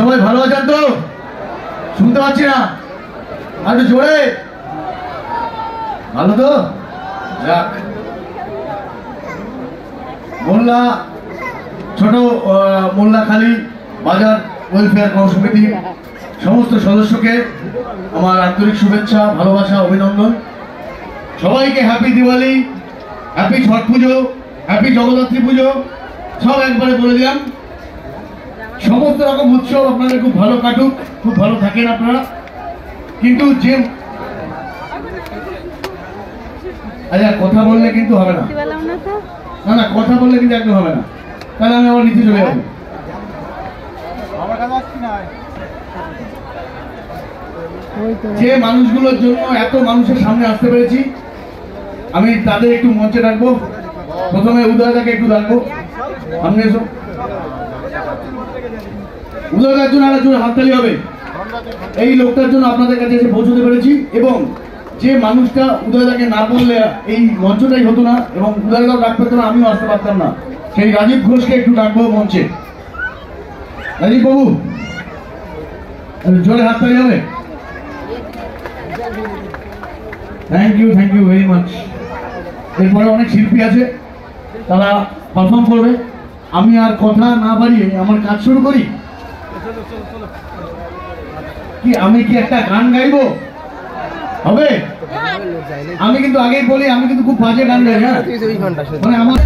সবাই ভালো আছেন তো? শুনতে পাচ্ছি না, একটু জোরে। ভালো তো? যাক। মোল্লা ছোট মোল্লাখালী বাজার ওয়েলফেয়ার কমিটি সমস্ত সদস্যকে আমার আন্তরিক শুভেচ্ছা, ভালোবাসা, অভিনন্দন। সবাইকে হ্যাপি দিওয়ালি, হ্যাপি ছট পুজো, হ্যাপি জগদ্ধাত্রী পুজো সব একবারে বলে দিলাম। সমস্ত রকম উৎসব আপনাদের খুব ভালো কাটুক, খুব ভালো থাকেন আপনারা। কিন্তু যে আচ্ছা কথা বললে কিন্তু হবে না, না না কথা বললে কিন্তু একদম হবে না, তাহলে আমি আবার নিচে চলে যাবো। যে মানুষগুলোর জন্য এত মানুষের সামনে আসতে পেরেছি, আমি তাদের একটু মঞ্চে ডাকবো। প্রথমে উদয়দাকে একটু ডাকবো, সামনে এসো। উদয়দার জন্য একটা জোরে হাততালি হবে। এই লোকটার জন্য আপনাদের কাছে এসে পৌঁছতে পেরেছি, এবং যে মানুষটা উদয়দাকে না বললে এই মঞ্চটাই হতো না, এবং উদয়দাও ডাক পেত না, আমিও আসতে পারতাম না, সেই রাজীব ঘোষকে একটু ডাকবো মঞ্চে। রাজীব বাবু জোরে হাততালি হবে। Thank you very much. এরপরে অনেক শিল্পী আছে, তারা পারফর্ম করবে। আমি আর কথা না বাড়িয়ে আমার কাজ শুরু করি। কি আমি কি একটা গান গাইবো? হবে? আমি কিন্তু আগেই বলি, আমি কিন্তু খুব বাজে গান গাই। হ্যাঁ, মানে আমার